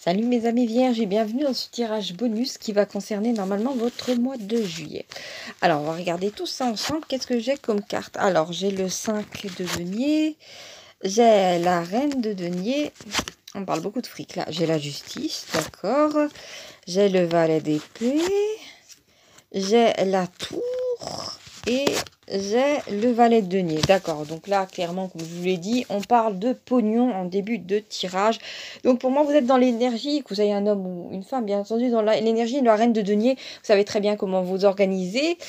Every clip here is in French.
Salut mes amis vierges et bienvenue dans ce tirage bonus qui va concerner normalement votre mois de juillet. Alors on va regarder tout ça ensemble. Qu'est-ce que j'ai comme carte? Alors j'ai le 5 de denier, j'ai la reine de denier, on parle beaucoup de fric là, j'ai la justice, d'accord, j'ai le valet d'épée, j'ai la tour et j'ai le valet de denier. D'accord, donc là, clairement, comme je vous l'ai dit, on parle de pognon en début de tirage. Donc pour moi, vous êtes dans l'énergie, que vous ayez un homme ou une femme, bien entendu, dans l'énergie de la reine de denier. Vous savez très bien comment vous organiser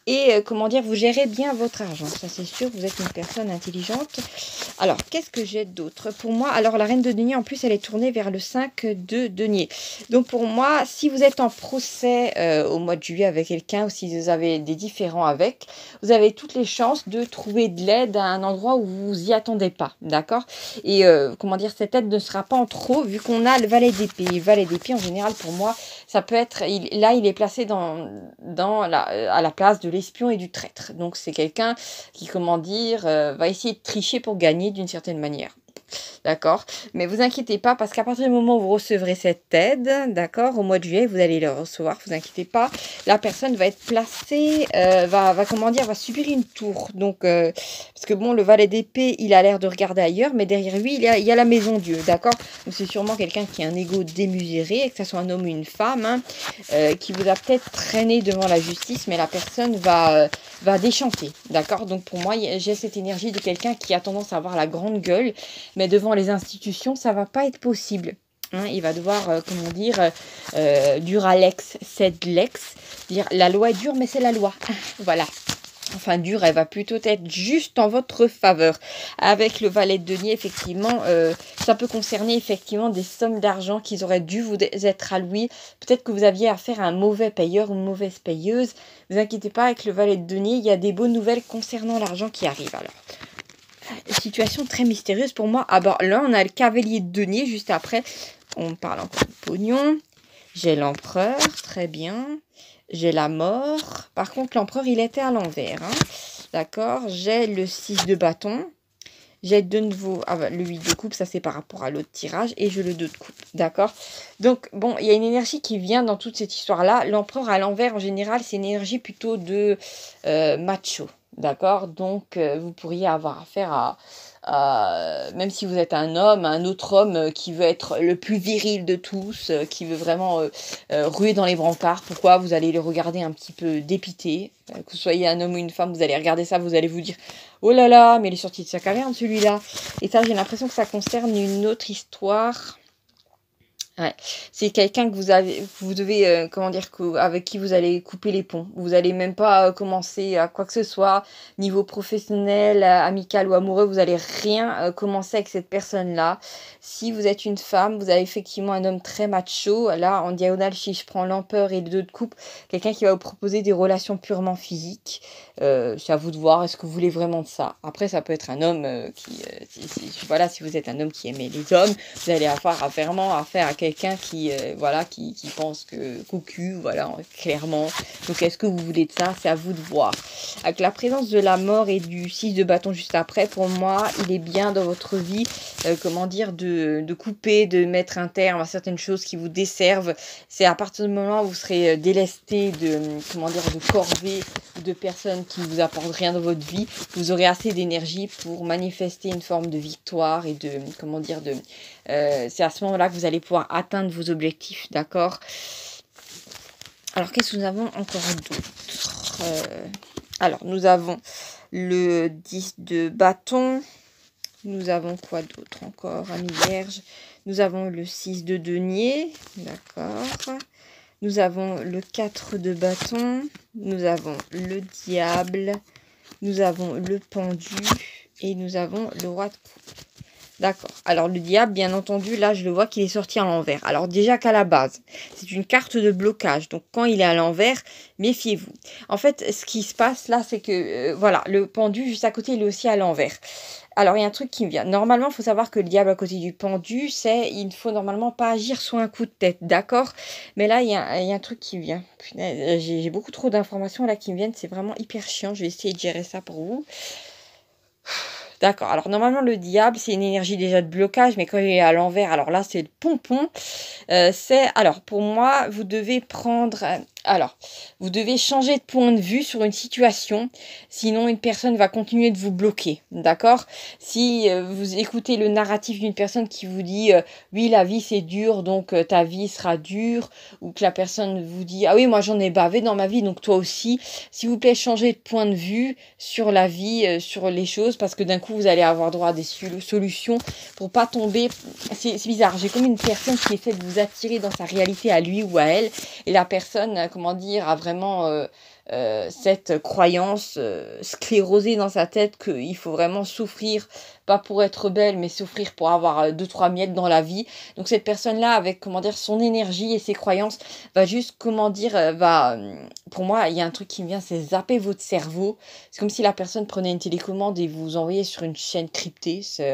et comment dire, vous gérez bien votre argent. Ça, c'est sûr, vous êtes une personne intelligente. Alors, qu'est-ce que j'ai d'autre pour moi? Alors, la reine de denier, en plus, elle est tournée vers le 5 de denier. Donc pour moi, si vous êtes en procès au mois de juillet avec quelqu'un ou si vous avez des différends avec, vous avez toutes les chances de trouver de l'aide à un endroit où vous y attendez pas, d'accord? Et comment dire, cette aide ne sera pas en trop vu qu'on a le valet d'épée. Le valet d'épée, en général, pour moi, ça peut être, là, il est placé à la place de l'espion et du traître. Donc c'est quelqu'un qui, comment dire, va essayer de tricher pour gagner d'une certaine manière. D'accord? Mais vous inquiétez pas, parce qu'à partir du moment où vous recevrez cette aide, d'accord, au mois de juillet, vous allez le recevoir, vous inquiétez pas, la personne va être placée, comment dire, va subir une tour. Donc, parce que bon, le valet d'épée, il a l'air de regarder ailleurs, mais derrière lui, il y a la maison Dieu, d'accord? Donc c'est sûrement quelqu'un qui a un ego démesuré, que ce soit un homme ou une femme, hein, qui vous a peut-être traîné devant la justice, mais la personne va déchanter, d'accord? Donc pour moi, j'ai cette énergie de quelqu'un qui a tendance à avoir la grande gueule, mais devant les institutions, ça va pas être possible. Hein, il va devoir, comment dire, dur à l'ex, cède l'ex. Dire la loi est dure, mais c'est la loi. Voilà. Enfin, dure, elle va plutôt être juste en votre faveur. Avec le valet de denier, effectivement, ça peut concerner effectivement des sommes d'argent qui auraient dû vous être allouées. Peut-être que vous aviez affaire à un mauvais payeur ou une mauvaise payeuse. Ne vous inquiétez pas, avec le valet de denier, il y a des bonnes nouvelles concernant l'argent qui arrive. Alors, situation très mystérieuse pour moi. Ah bah là, on a le cavalier de denier juste après. On parle encore de pognon. J'ai l'empereur, très bien. J'ai la mort. Par contre, l'empereur, il était à l'envers. Hein. D'accord. J'ai le 6 de bâton. J'ai de nouveau le 8 de coupe, ça c'est par rapport à l'autre tirage. Et j'ai le 2 de coupe. D'accord. Donc, bon, il y a une énergie qui vient dans toute cette histoire-là. L'empereur à l'envers, en général, c'est une énergie plutôt de macho. D'accord. Donc, vous pourriez avoir affaire même si vous êtes un homme, un autre homme qui veut être le plus viril de tous, qui veut vraiment ruer dans les brancards. Pourquoi? Vous allez le regarder un petit peu dépité. Que vous soyez un homme ou une femme, vous allez regarder ça, vous allez vous dire « Oh là là, mais il est sorti de sa caverne celui-là !» Et ça, j'ai l'impression que ça concerne une autre histoire. Ouais. C'est quelqu'un que vous devez, comment dire, avec qui vous allez couper les ponts. Vous allez même pas commencer à quoi que ce soit, niveau professionnel, amical ou amoureux, vous allez rien commencer avec cette personne-là. Si vous êtes une femme, vous avez effectivement un homme très macho. Là, en diagonale, si je prends l'empereur et le 2 de coupe, quelqu'un qui va vous proposer des relations purement physiques. C'est à vous de voir, est-ce que vous voulez vraiment de ça? Après, ça peut être un homme voilà, si vous êtes un homme qui aimait les hommes, vous allez avoir vraiment affaire à quelqu'un voilà, qui pense que cocu, voilà, clairement. Donc, est-ce que vous voulez de ça? C'est à vous de voir. Avec la présence de la mort et du 6 de bâton juste après, pour moi, il est bien dans votre vie, comment dire, de couper, de mettre un terme à certaines choses qui vous desservent. C'est à partir du moment où vous serez délesté de, comment dire, de corvées ou de personnes qui ne vous apportent rien dans votre vie, vous aurez assez d'énergie pour manifester une forme de victoire et de, comment dire, c'est à ce moment-là que vous allez pouvoir atteindre vos objectifs, d'accord? Alors, qu'est-ce que nous avons encore d'autre? Alors, nous avons le 10 de bâton. Nous avons quoi d'autre encore, ami vierge? Nous avons le 6 de denier, d'accord? Nous avons le 4 de bâton. Nous avons le diable. Nous avons le pendu. Et nous avons le roi de coupe. D'accord. Alors, le diable, bien entendu, là, je le vois qu'il est sorti à l'envers. Alors, déjà qu'à la base, c'est une carte de blocage. Donc, quand il est à l'envers, méfiez-vous. En fait, ce qui se passe là, c'est que, voilà, le pendu, juste à côté, il est aussi à l'envers. Alors, il y a un truc qui me vient. Normalement, il faut savoir que le diable à côté du pendu, il ne faut normalement pas agir sur un coup de tête, d'accord? Mais là, il y a un truc qui vient. Punaise, j'ai beaucoup trop d'informations là qui me viennent. C'est vraiment hyper chiant. Je vais essayer de gérer ça pour vous. D'accord. Alors, normalement, le diable, c'est une énergie déjà de blocage, mais quand il est à l'envers, alors là, c'est le pompon. Alors, pour moi, vous devez prendre... alors, vous devez changer de point de vue sur une situation, sinon une personne va continuer de vous bloquer, d'accord? Si vous écoutez le narratif d'une personne qui vous dit oui, la vie c'est dur, donc ta vie sera dure, ou que la personne vous dit ah oui, moi j'en ai bavé dans ma vie, donc toi aussi, s'il vous plaît, changez de point de vue sur la vie, sur les choses, parce que d'un coup vous allez avoir droit à des solutions pour pas tomber. C'est bizarre, j'ai comme une personne qui essaie de vous attirer dans sa réalité à lui ou à elle, et la personne, comment dire, a vraiment cette croyance sclérosée dans sa tête qu'il faut vraiment souffrir, pas pour être belle, mais souffrir pour avoir deux, trois miettes dans la vie. Donc cette personne-là, avec, comment dire, son énergie et ses croyances, va juste, comment dire, pour moi, il y a un truc qui me vient, c'est zapper votre cerveau. C'est comme si la personne prenait une télécommande et vous envoyait sur une chaîne cryptée. C'est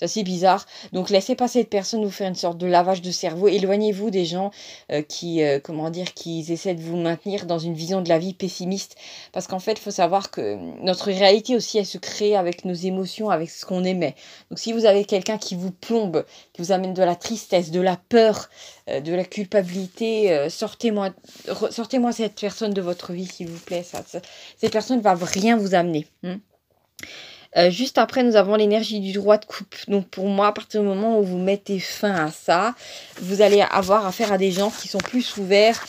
assez bizarre. Donc laissez pas cette personne vous faire une sorte de lavage de cerveau. Éloignez-vous des gens comment dire, qui essaient de vous maintenir dans une vision de la vie pessimiste. Parce qu'en fait, il faut savoir que notre réalité aussi, elle se crée avec nos émotions, avec ce qu'on émet. Donc si vous avez quelqu'un qui vous plombe, qui vous amène de la tristesse, de la peur, de la culpabilité, sortez-moi cette personne de votre vie, s'il vous plaît. Cette personne ne va rien vous amener. Juste après, nous avons l'énergie du roi de coupe. Donc pour moi, à partir du moment où vous mettez fin à ça, vous allez avoir affaire à des gens qui sont plus ouverts,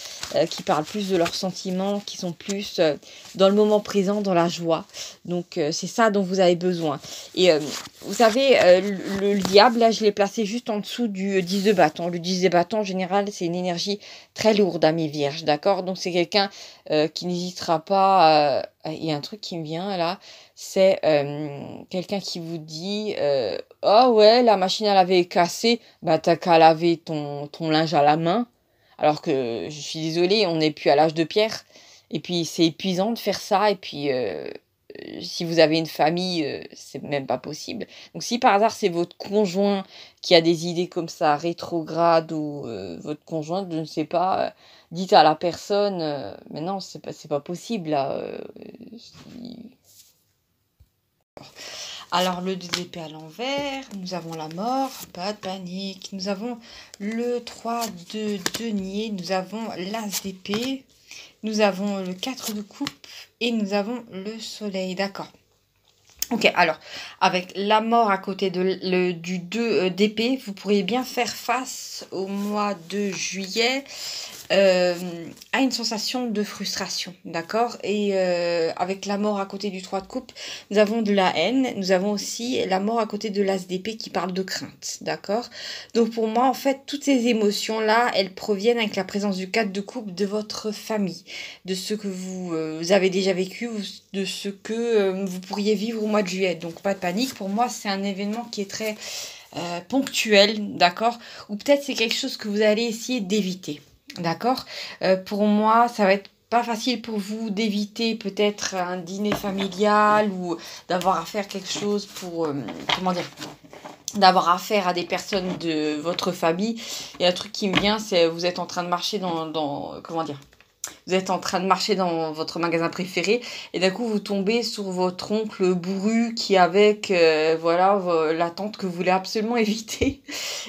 qui parlent plus de leurs sentiments, qui sont plus dans le moment présent, dans la joie. Donc c'est ça dont vous avez besoin. Et vous savez, le diable, là, je l'ai placé juste en dessous du 10 de bâton. Le 10 de bâton, en général, c'est une énergie très lourde à mes vierges, d'accord? Donc c'est quelqu'un qui n'hésitera pas... Il y a un truc qui me vient là, c'est quelqu'un qui vous dit oh ouais, la machine à laver est cassée, bah t'as qu'à laver ton linge à la main. Alors que je suis désolée, on n'est plus à l'âge de pierre. Et puis c'est épuisant de faire ça. Et puis si vous avez une famille, c'est même pas possible. Donc si par hasard c'est votre conjoint qui a des idées comme ça, rétrogrades, ou votre conjointe, je ne sais pas, dites à la personne, mais non, c'est pas possible là. Alors le 2 d'épée à l'envers, nous avons la mort, pas de panique. Nous avons le 3 de denier, nous avons l'as d'épée, nous avons le 4 de coupe et nous avons le soleil, d'accord. Ok, alors, avec la mort à côté du 2 d'épée, vous pourriez bien faire face au mois de juillet à une sensation de frustration, d'accord? Et avec la mort à côté du 3 de coupe, nous avons de la haine, nous avons aussi la mort à côté de l'as d'épée qui parle de crainte, d'accord? Donc pour moi, en fait, toutes ces émotions-là, elles proviennent avec la présence du 4 de coupe de votre famille, de ce que vous avez déjà vécu, de ce que vous pourriez vivre au mois de juillet. Donc pas de panique, pour moi, c'est un événement qui est très ponctuel, d'accord? Ou peut-être c'est quelque chose que vous allez essayer d'éviter. D'accord. Pour moi, ça va être pas facile pour vous d'éviter peut-être un dîner familial ou d'avoir à faire quelque chose pour, comment dire, d'avoir affaire à des personnes de votre famille. Et un truc qui me vient, c'est vous êtes en train de marcher comment dire, vous êtes en train de marcher dans votre magasin préféré et d'un coup vous tombez sur votre oncle bourru qui est avec voilà la tante que vous voulez absolument éviter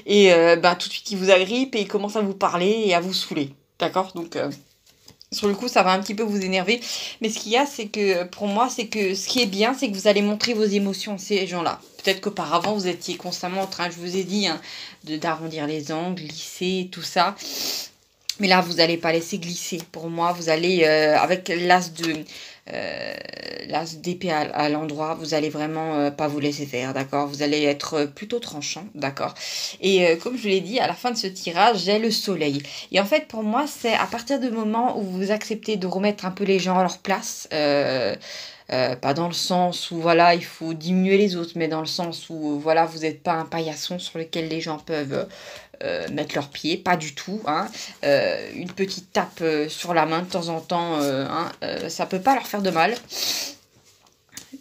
et tout de suite il vous agrippe et il commence à vous parler et à vous saouler. D'accord? Donc sur le coup ça va un petit peu vous énerver, mais ce qu'il y a c'est que pour moi c'est que ce qui est bien c'est que vous allez montrer vos émotions à ces gens-là. Peut-être qu'auparavant vous étiez constamment en train, je vous ai dit, hein, d'arrondir les angles, lisser, tout ça. Mais là, vous n'allez pas laisser glisser. Pour moi, vous allez, avec l'as d'épée à l'endroit, vous allez vraiment pas vous laisser faire, d'accord? Vous allez être plutôt tranchant, d'accord? Et comme je vous l'ai dit, à la fin de ce tirage, j'ai le soleil. Et en fait, pour moi, c'est à partir du moment où vous acceptez de remettre un peu les gens à leur place, pas dans le sens où voilà il faut diminuer les autres, mais dans le sens où voilà vous n'êtes pas un paillasson sur lequel les gens peuvent mettre leurs pieds, pas du tout, hein. Une petite tape sur la main de temps en temps, ça peut pas leur faire de mal.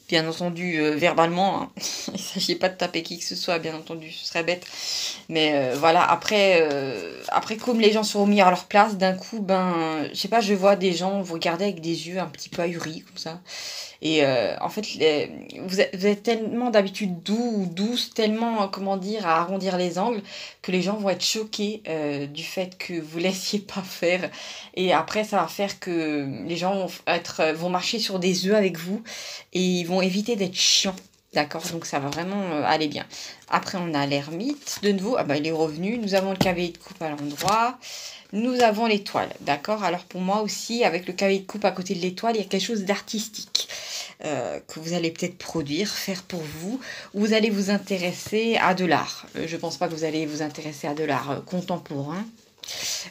bien entendu verbalement, hein. Il ne s'agit pas de taper qui que ce soit, bien entendu, ce serait bête. Mais voilà, après comme les gens sont remis à leur place, d'un coup, ben, je sais pas, je vois des gens vous regarder avec des yeux un petit peu ahuris, comme ça. Et en fait, vous êtes tellement d'habitude doux ou douce, tellement, comment dire, à arrondir les angles, que les gens vont être choqués du fait que vous laissiez pas faire. Et après, ça va faire que les gens vont marcher sur des œufs avec vous et ils vont éviter d'être chiants. D'accord, donc ça va vraiment aller bien. Après, on a l'ermite. De nouveau, ah bah, il est revenu. Nous avons le cavalier de coupe à l'endroit. Nous avons l'étoile. D'accord, alors pour moi aussi, avec le cavalier de coupe à côté de l'étoile, il y a quelque chose d'artistique que vous allez peut-être produire, faire pour vous. Vous allez vous intéresser à de l'art. Je pense pas que vous allez vous intéresser à de l'art contemporain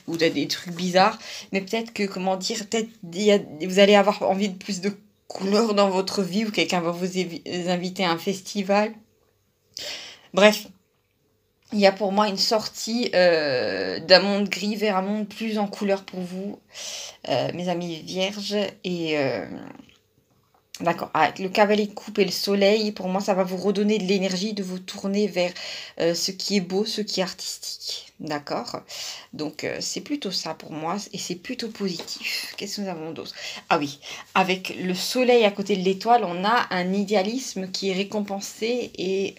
ou à des trucs bizarres, mais peut-être que, comment dire, peut-être vous allez avoir envie de plus de couleurs dans votre vie ou quelqu'un va vous inviter à un festival. Bref, il y a pour moi une sortie d'un monde gris vers un monde plus en couleur pour vous, mes amis vierges. Et d'accord, avec le cavalier de coupe et le soleil, pour moi, ça va vous redonner de l'énergie, de vous tourner vers ce qui est beau, ce qui est artistique. D'accord. Donc, c'est plutôt ça pour moi et c'est plutôt positif. Qu'est-ce que nous avons d'autre? Ah oui, avec le soleil à côté de l'étoile, on a un idéalisme qui est récompensé et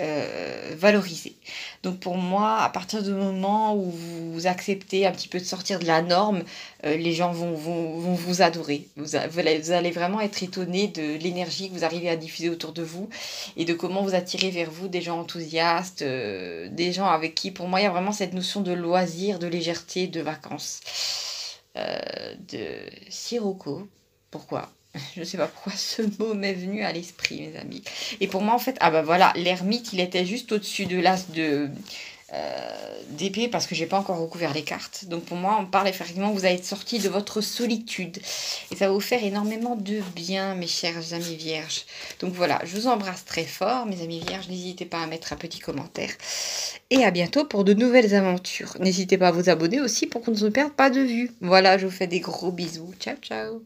valorisé. Donc, pour moi, à partir du moment où vous acceptez un petit peu de sortir de la norme, les gens vont vous adorer. Vous allez vraiment être étonné de l'énergie que vous arrivez à diffuser autour de vous et de comment vous attirez vers vous des gens enthousiastes, des gens avec qui, pour moi, il y a vraiment cette notion de loisir, de légèreté, de vacances. De sirocco. Pourquoi? Je ne sais pas pourquoi ce mot m'est venu à l'esprit, mes amis. Et pour moi, en fait, ah bah voilà, l'ermite, il était juste au-dessus de l'as d'épée parce que j'ai pas encore recouvert les cartes. Donc pour moi, on parle effectivement que vous allez être sorti de votre solitude. Et ça va vous faire énormément de bien, mes chers amis vierges. Donc voilà, je vous embrasse très fort, mes amis vierges. N'hésitez pas à mettre un petit commentaire. Et à bientôt pour de nouvelles aventures. N'hésitez pas à vous abonner aussi pour qu'on ne se perde pas de vue. Voilà, je vous fais des gros bisous. Ciao, ciao.